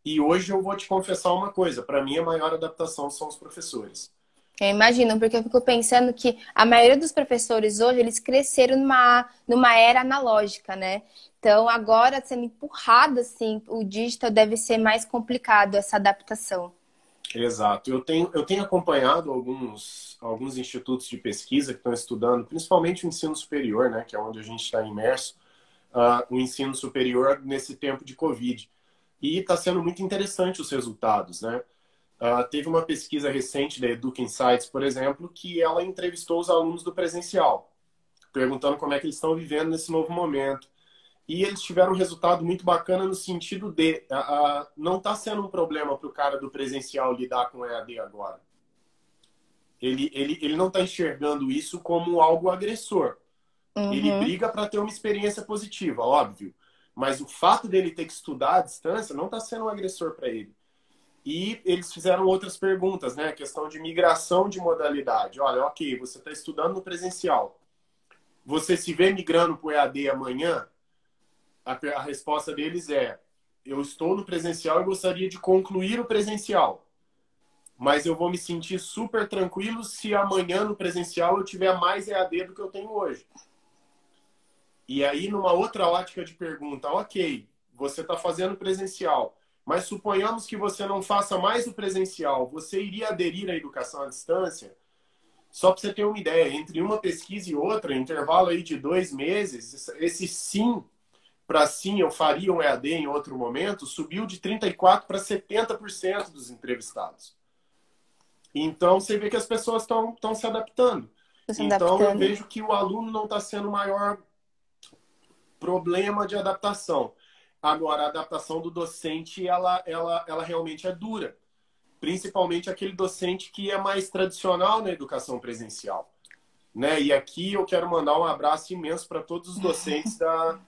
E hoje eu vou te confessar uma coisa. Para mim, a maior adaptação são os professores. Eu imagino, porque eu fico pensando que a maioria dos professores hoje, eles cresceram numa era analógica, né? Então, agora, sendo empurrado, assim, o digital deve ser mais complicado, essa adaptação. Exato. Eu tenho acompanhado alguns institutos de pesquisa que estão estudando, principalmente o ensino superior, né, que é onde a gente está imerso, o ensino superior nesse tempo de Covid. E está sendo muito interessante os resultados, né? Teve uma pesquisa recente da Educa Insights, por exemplo, que ela entrevistou os alunos do presencial, perguntando como é que eles estão vivendo nesse novo momento. E eles tiveram um resultado muito bacana no sentido de não está sendo um problema para o cara do presencial lidar com EAD agora. Ele não está enxergando isso como algo agressor. Ele Uhum. briga para ter uma experiência positiva, óbvio. Mas o fato dele ter que estudar à distância não está sendo um agressor para ele. E eles fizeram outras perguntas, né? A questão de migração de modalidade. Olha, ok, você está estudando no presencial. Você se vê migrando para o EAD amanhã? A resposta deles é: eu estou no presencial e gostaria de concluir o presencial. Mas eu vou me sentir super tranquilo se amanhã no presencial eu tiver mais EAD do que eu tenho hoje. E aí, numa outra ótica de pergunta, ok, você está fazendo presencial, mas suponhamos que você não faça mais o presencial, você iria aderir à educação à distância? Só para você ter uma ideia, entre uma pesquisa e outra, intervalo aí de 2 meses, esse sim para sim eu faria um EAD em outro momento, subiu de 34% para 70% dos entrevistados. Então, você vê que as pessoas estão se adaptando. Tô se Então, eu adaptando. vejo que o aluno não está sendo o maior problema de adaptação. Agora, a adaptação do docente, ela realmente é dura. Principalmente aquele docente que é mais tradicional na educação presencial. Né? E aqui eu quero mandar um abraço imenso para todos os docentes da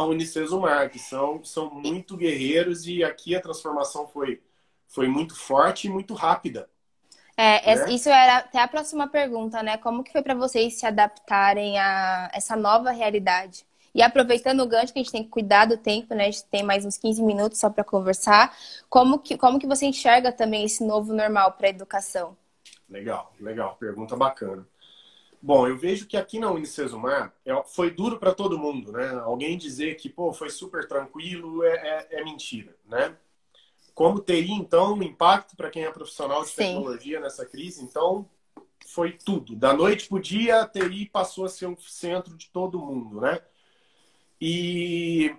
Unicesumar, que são muito guerreiros e aqui a transformação foi muito forte e muito rápida. Né? Isso era até a próxima pergunta, né? Como que foi para vocês se adaptarem a essa nova realidade? E aproveitando o gancho que a gente tem que cuidar do tempo, né? A gente tem mais uns 15 minutos só para conversar. Como que você enxerga também esse novo normal para a educação? Legal, legal. Pergunta bacana. Bom, eu vejo que aqui na Unicesumar foi duro para todo mundo, né? Alguém dizer que, pô, foi super tranquilo é mentira, né? Como teria, então, um impacto para quem é profissional de Sim. tecnologia nessa crise? Então, foi tudo. Da noite para o dia, a TI passou a ser o centro de todo mundo, né? E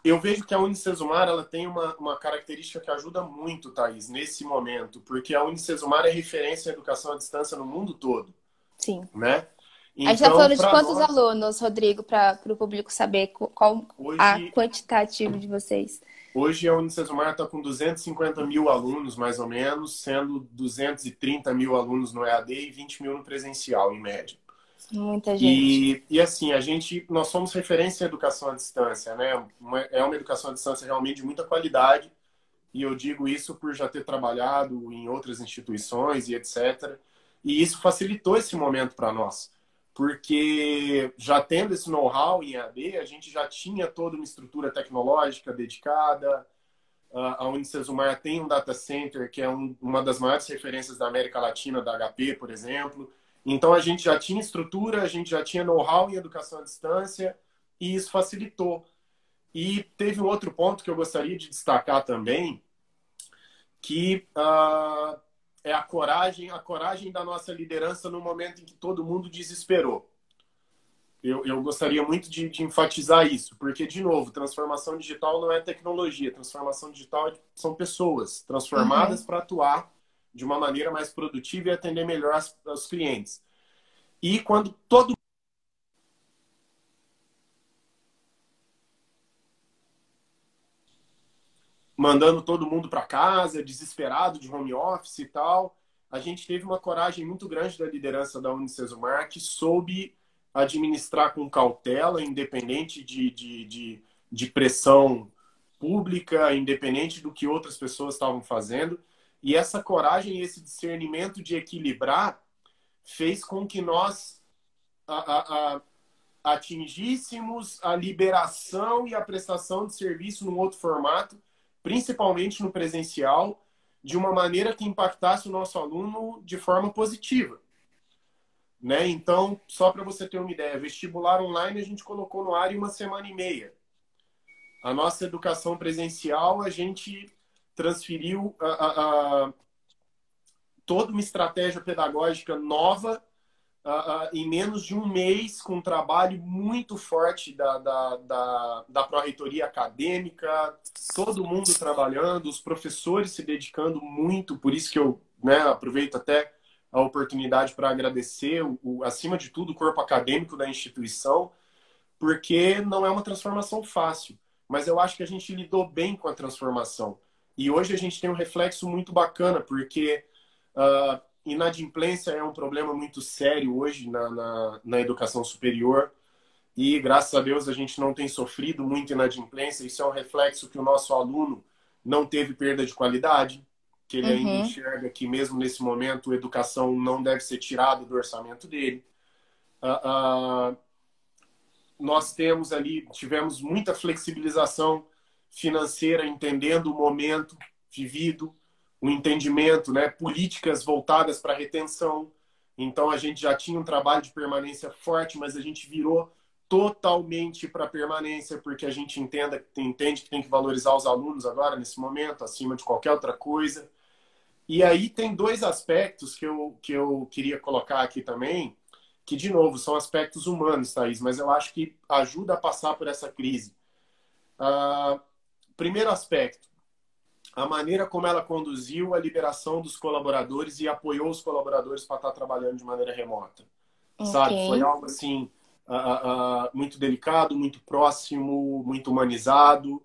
eu vejo que a Unicesumar ela tem uma característica que ajuda muito, Thaís, nesse momento, porque a Unicesumar é referência em educação à distância no mundo todo, Sim. né? A gente está Então, falando de para quantos nós, alunos, Rodrigo, para o público saber qual a hoje, quantitativa de vocês? hoje a Unicesumar está com 250 mil alunos, mais ou menos, sendo 230 mil alunos no EAD e 20 mil no presencial, em média. Muita gente. E assim, nós somos referência em educação à distância, né? É uma educação à distância realmente de muita qualidade, e eu digo isso por já ter trabalhado em outras instituições e etc. E isso facilitou esse momento para nós, porque já tendo esse know-how em EAD, a gente já tinha toda uma estrutura tecnológica dedicada. A Unicesumar tem um data center que é uma das maiores referências da América Latina, da HP, por exemplo. Então a gente já tinha estrutura, a gente já tinha know-how em educação à distância e isso facilitou. E teve um outro ponto que eu gostaria de destacar também, que é a coragem da nossa liderança no momento em que todo mundo desesperou. Eu gostaria muito de enfatizar isso, porque, de novo, transformação digital não é tecnologia, transformação digital são pessoas Uhum. transformadas para atuar de uma maneira mais produtiva e atender melhor aos clientes. E quando todo mandando todo mundo para casa, desesperado de home office e tal, a gente teve uma coragem muito grande da liderança da Unicesumar que soube administrar com cautela, independente de pressão pública, independente do que outras pessoas estavam fazendo. E essa coragem, esse discernimento de equilibrar fez com que nós atingíssemos a liberação e a prestação de serviço num outro formato, principalmente no presencial, de uma maneira que impactasse o nosso aluno de forma positiva. Né? Então, só para você ter uma ideia, vestibular online a gente colocou no ar em 1 semana e meia. A nossa educação presencial, a gente transferiu toda uma estratégia pedagógica nova em menos de 1 mês, com um trabalho muito forte da pró-reitoria acadêmica, todo mundo trabalhando, os professores se dedicando muito, por isso que eu, né, aproveito até a oportunidade para agradecer, acima de tudo, o corpo acadêmico da instituição, porque não é uma transformação fácil, mas eu acho que a gente lidou bem com a transformação. E hoje a gente tem um reflexo muito bacana, porque inadimplência é um problema muito sério hoje na educação superior, e graças a Deus a gente não tem sofrido muito inadimplência. Isso é um reflexo que o nosso aluno não teve perda de qualidade, que ele ainda enxerga que mesmo nesse momento a educação não deve ser tirada do orçamento dele. Nós tivemos muita flexibilização financeira, entendendo o momento vivido, o entendimento, né, políticas voltadas para a retenção. Então a gente já tinha um trabalho de permanência forte, mas a gente virou totalmente para a permanência, porque a gente entende que tem que valorizar os alunos agora, nesse momento, acima de qualquer outra coisa. E aí tem 2 aspectos que eu queria colocar aqui também, que, de novo, são aspectos humanos, Thaís, mas eu acho que ajuda a passar por essa crise. Primeiro aspecto, a maneira como ela conduziu a liberação dos colaboradores e apoiou os colaboradores para estar trabalhando de maneira remota. Sabe? Foi algo assim, muito delicado, muito próximo, muito humanizado.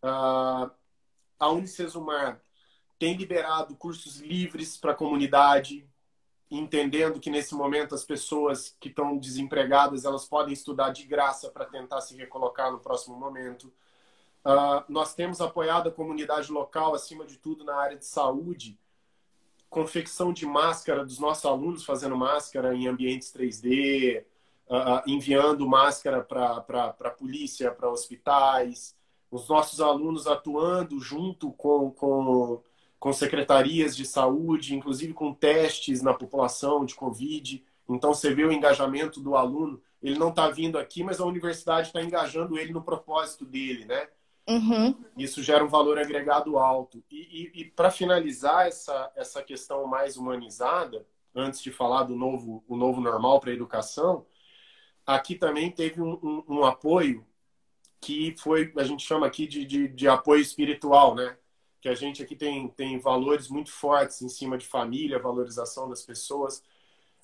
A Unicesumar tem liberado cursos livres para a comunidade, entendendo que nesse momento as pessoas que estão desempregadas, elas podem estudar de graça para tentar se recolocar no próximo momento. Nós temos apoiado a comunidade local, acima de tudo na área de saúde, confecção de máscara dos nossos alunos, fazendo máscara em ambientes 3D, enviando máscara para a polícia, para hospitais, os nossos alunos atuando junto com secretarias de saúde, inclusive com testes na população de Covid. Então, você vê o engajamento do aluno. Ele não está vindo aqui, mas a universidade está engajando ele no propósito dele, né? Isso gera um valor agregado alto. E para finalizar essa questão mais humanizada, antes de falar do o novo normal para a educação, aqui também teve um apoio que a gente chama aqui de apoio espiritual, né? Que a gente aqui tem valores muito fortes em cima de família, valorização das pessoas.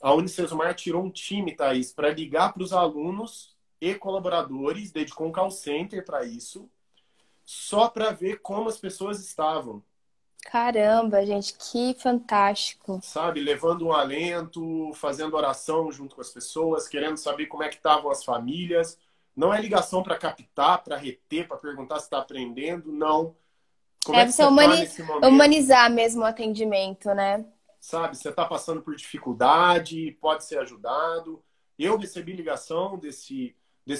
A Unicesumar tirou um time, Thaís, para ligar para os alunos e colaboradores, dedicou um call center para isso, só para ver como as pessoas estavam. Caramba, gente, que fantástico. Sabe, levando um alento, fazendo oração junto com as pessoas, querendo saber como é que estavam as famílias. Não é ligação para captar, para reter, para perguntar se está aprendendo, não. Como é que você tá nesse momento? Humanizar mesmo o atendimento, né? Sabe, você está passando por dificuldade, pode ser ajudado. Eu recebi ligação desse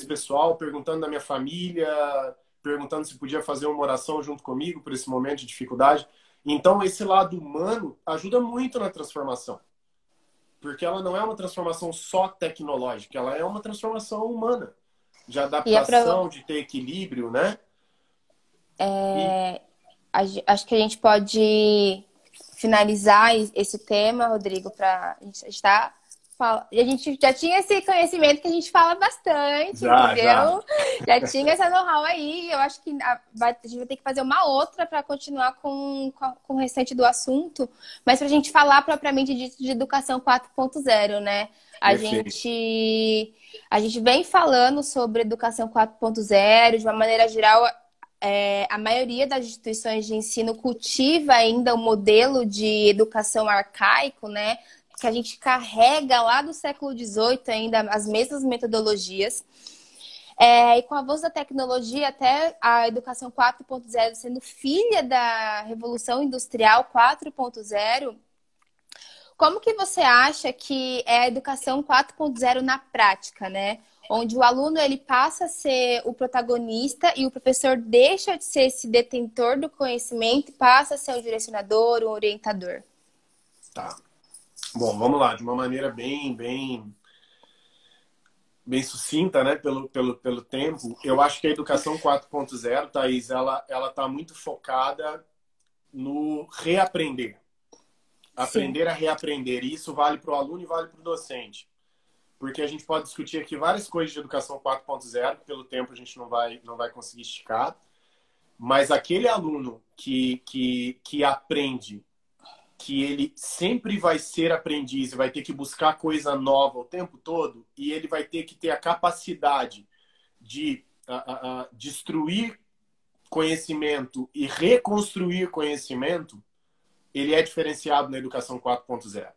pessoal perguntando da minha família, perguntando se podia fazer uma oração junto comigo por esse momento de dificuldade. Então, esse lado humano ajuda muito na transformação. Porque ela não é uma transformação só tecnológica, ela é uma transformação humana. De adaptação, de ter equilíbrio, né? Acho que a gente pode finalizar esse tema, Rodrigo, para a gente estar... A gente já tinha esse conhecimento que a gente fala bastante, entendeu? Já tinha essa know-how aí. Eu acho que a gente vai ter que fazer uma outra para continuar com o restante do assunto. Mas para a gente falar propriamente de educação 4.0, né? A gente vem falando sobre educação 4.0 de uma maneira geral. A maioria das instituições de ensino cultiva ainda o modelo de educação arcaico, né? que a gente carrega lá do século XVIII ainda as mesmas metodologias. E com o avanço da tecnologia, até a educação 4.0 sendo filha da Revolução Industrial 4.0, como que você acha que é a educação 4.0 na prática, né? Onde o aluno ele passa a ser o protagonista e o professor deixa de ser esse detentor do conhecimento e passa a ser um direcionador, um orientador. Tá. Bom, vamos lá, de uma maneira bem sucinta, né, pelo tempo, eu acho que a educação 4.0, Thaís, ela está muito focada no reaprender. Aprender a reaprender. E isso vale para o aluno e vale para o docente. Porque a gente pode discutir aqui várias coisas de educação 4.0, pelo tempo a gente não vai conseguir esticar, mas aquele aluno que aprende que ele sempre vai ser aprendiz e vai ter que buscar coisa nova o tempo todo, e ele vai ter que ter a capacidade de destruir conhecimento e reconstruir conhecimento, ele é diferenciado na educação 4.0.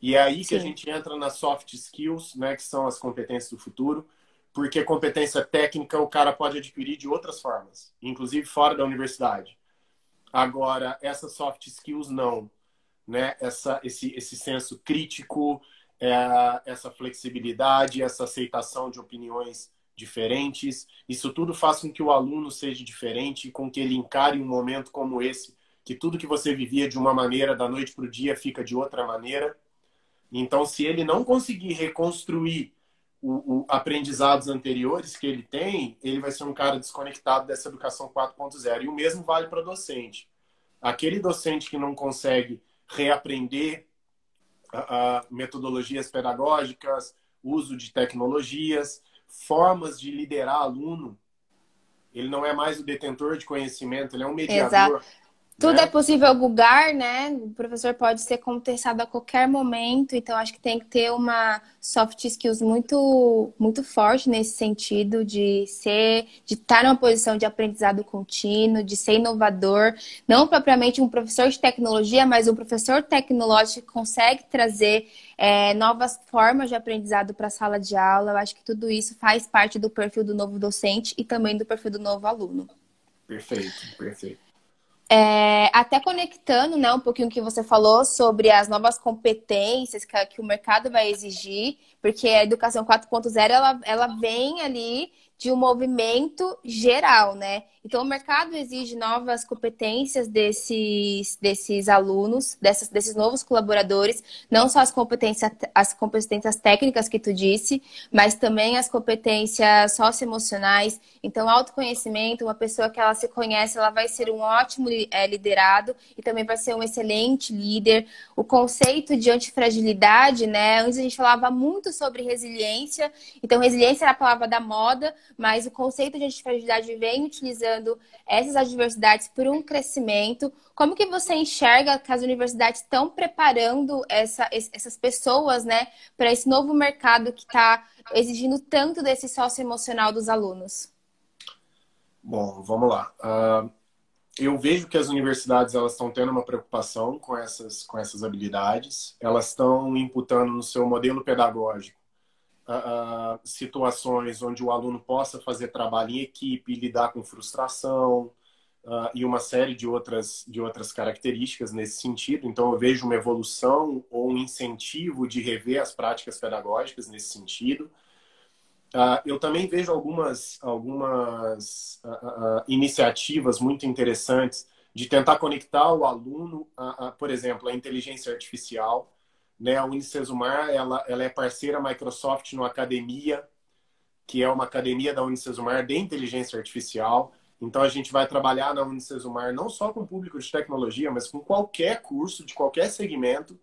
E é aí que a gente entra nas soft skills, né, que são as competências do futuro, porque competência técnica o cara pode adquirir de outras formas, inclusive fora da universidade. Agora, essas soft skills não. Né? Esse senso crítico, essa flexibilidade, essa aceitação de opiniões diferentes, isso tudo faz com que o aluno seja diferente, com que ele encare um momento como esse, que tudo que você vivia de uma maneira, da noite para o dia, fica de outra maneira. Então, se ele não conseguir reconstruir os aprendizados anteriores que ele tem, ele vai ser um cara desconectado dessa educação 4.0. E o mesmo vale para docente. Aquele docente que não consegue reaprender metodologias pedagógicas, uso de tecnologias, formas de liderar aluno. Ele não é mais o detentor de conhecimento, ele é um mediador. Exato. Tudo é possível bugar, né? O professor pode ser contestado a qualquer momento, então acho que tem que ter uma soft skills muito forte nesse sentido de estar numa posição de aprendizado contínuo, de ser inovador, não propriamente um professor de tecnologia, mas um professor tecnológico que consegue trazer novas formas de aprendizado para a sala de aula. Eu acho que tudo isso faz parte do perfil do novo docente e também do perfil do novo aluno. Perfeito, perfeito. Até conectando, né, um pouquinho o que você falou sobre as novas competências que o mercado vai exigir, porque a educação 4.0 ela vem ali de um movimento geral, né? Então, o mercado exige novas competências desses alunos, desses novos colaboradores, não só as competências técnicas que tu disse, mas também as competências socioemocionais. Então, autoconhecimento, uma pessoa que ela se conhece, ela vai ser um ótimo liderado e também vai ser um excelente líder. O conceito de antifragilidade, né? Antes a gente falava muito sobre resiliência, então resiliência era a palavra da moda, mas o conceito de antifragilidade vem utilizando essas adversidades por um crescimento. Como que você enxerga que as universidades estão preparando essas pessoas, né, para esse novo mercado que está exigindo tanto desse socioemocional dos alunos? Bom, vamos lá. Eu vejo que as universidades elas estão tendo uma preocupação com essas habilidades. Elas estão imputando no seu modelo pedagógico situações onde o aluno possa fazer trabalho em equipe, lidar com frustração e uma série de outras características nesse sentido. Então, eu vejo uma evolução ou um incentivo de rever as práticas pedagógicas nesse sentido. Eu também vejo algumas iniciativas muito interessantes de tentar conectar o aluno, por exemplo, a inteligência artificial. Né? A Unicesumar ela é parceira Microsoft no Academia, que é uma academia da Unicesumar de inteligência artificial. Então, a gente vai trabalhar na Unicesumar não só com o público de tecnologia, mas com qualquer curso, de qualquer segmento.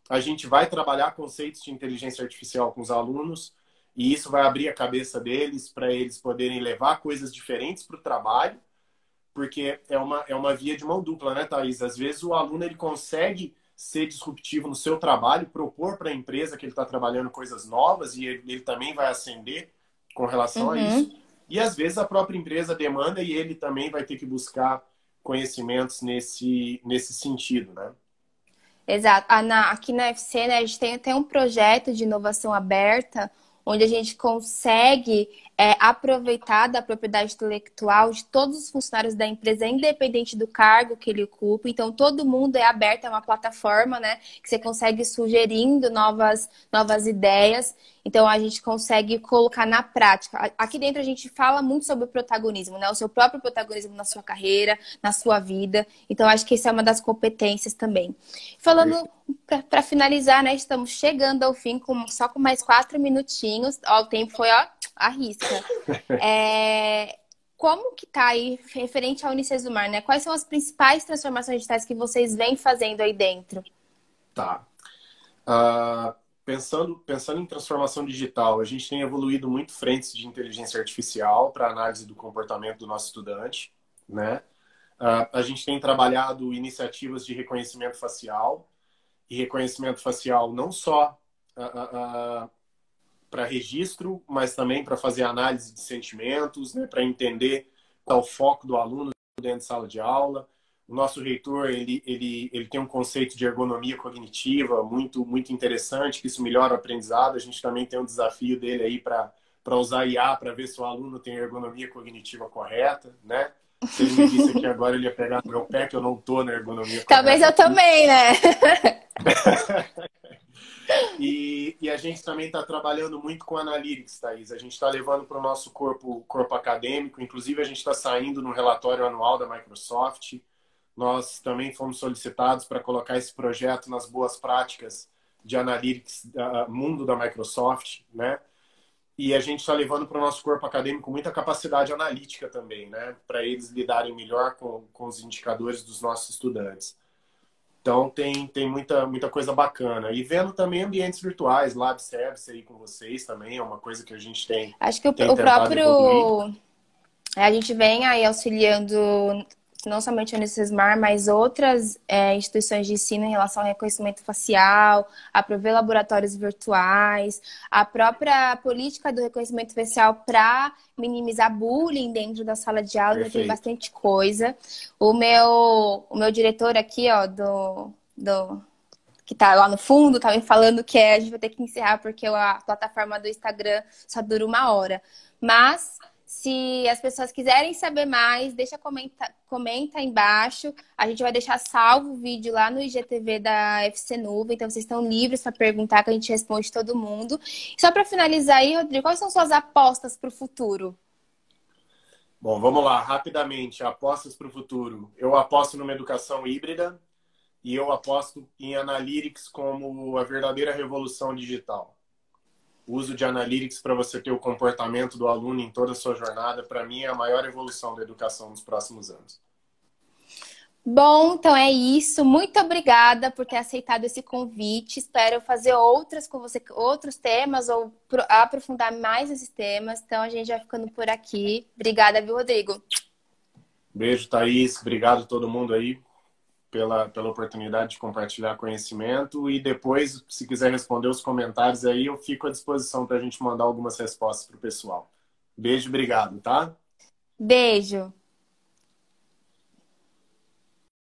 A gente vai trabalhar conceitos de inteligência artificial com os alunos, e isso vai abrir a cabeça deles para eles poderem levar coisas diferentes para o trabalho, porque é uma via de mão dupla, né, Thaís? Às vezes o aluno ele consegue ser disruptivo no seu trabalho, propor para a empresa que ele está trabalhando coisas novas e ele também vai ascender com relação a isso. E às vezes a própria empresa demanda e ele também vai ter que buscar conhecimentos nesse sentido, né? Exato. Aqui na UFC, né, a gente tem um projeto de inovação aberta, onde a gente consegue aproveitar da propriedade intelectual de todos os funcionários da empresa, independente do cargo que ele ocupa. Então, todo mundo é aberto, é uma plataforma, né, que você consegue ir sugerindo novas ideias. Então, a gente consegue colocar na prática. Aqui dentro, a gente fala muito sobre o protagonismo, né? O seu próprio protagonismo na sua carreira, na sua vida. Então, acho que essa é uma das competências também. Falando, para finalizar, né? Estamos chegando ao fim, só com mais 4 minutinhos. Ó, o tempo foi, ó, a risca. Como que tá aí, referente ao Unicesumar, né? Quais são as principais transformações digitais que vocês vêm fazendo aí dentro? Tá. Pensando em transformação digital, a gente tem evoluído muito frentes de inteligência artificial para análise do comportamento do nosso estudante, né? A gente tem trabalhado iniciativas de reconhecimento facial, e reconhecimento facial não só para registro, mas também para fazer análise de sentimentos, né? Para entender qual é o foco do aluno dentro de sala de aula. O nosso reitor, ele tem um conceito de ergonomia cognitiva muito interessante, que isso melhora o aprendizado. A gente também tem um desafio dele aí para usar IA para ver se o aluno tem a ergonomia cognitiva correta, né? Se ele me disse que agora ele ia pegar no meu pé, que eu não estou na ergonomia correta. Talvez eu também, né? E a gente também está trabalhando muito com Analytics, Thaís. A gente está levando para o nosso corpo acadêmico. Inclusive, a gente está saindo no relatório anual da Microsoft. Nós também fomos solicitados para colocar esse projeto nas boas práticas de Analytics mundo da Microsoft, né? E a gente está levando para o nosso corpo acadêmico muita capacidade analítica também, né? Para eles lidarem melhor com os indicadores dos nossos estudantes. Então, tem muita coisa bacana. E vendo também ambientes virtuais, Lab Service aí com vocês também, é uma coisa que a gente tem Acho que o tentado próprio... evoluir. A gente vem aí auxiliando não somente a Unicesumar, mas outras instituições de ensino em relação ao reconhecimento facial, a prover laboratórios virtuais, a própria política do reconhecimento facial para minimizar bullying dentro da sala de aula. Então, tem bastante coisa. O meu diretor aqui, ó, que tá lá no fundo, tá me falando que a gente vai ter que encerrar porque a plataforma do Instagram só dura 1 hora. Mas... se as pessoas quiserem saber mais, comenta aí embaixo. A gente vai deixar salvo o vídeo lá no IGTV da FC Nuvem. Então, vocês estão livres para perguntar, que a gente responde todo mundo. Só para finalizar aí, Rodrigo, quais são suas apostas para o futuro? Bom, vamos lá, rapidamente. Apostas para o futuro. Eu aposto numa educação híbrida e eu aposto em Analytics como a verdadeira revolução digital. O uso de Analytics para você ter o comportamento do aluno em toda a sua jornada, para mim, é a maior evolução da educação nos próximos anos. Bom, então é isso. Muito obrigada por ter aceitado esse convite. Espero fazer outras com você, outros temas ou aprofundar mais esses temas. Então a gente vai ficando por aqui. Obrigada, viu, Rodrigo? Beijo, Thaís. Obrigado a todo mundo aí pela oportunidade de compartilhar conhecimento. E depois, se quiser responder os comentários aí, eu fico à disposição para a gente mandar algumas respostas para o pessoal. Beijo, obrigado, tá? Beijo.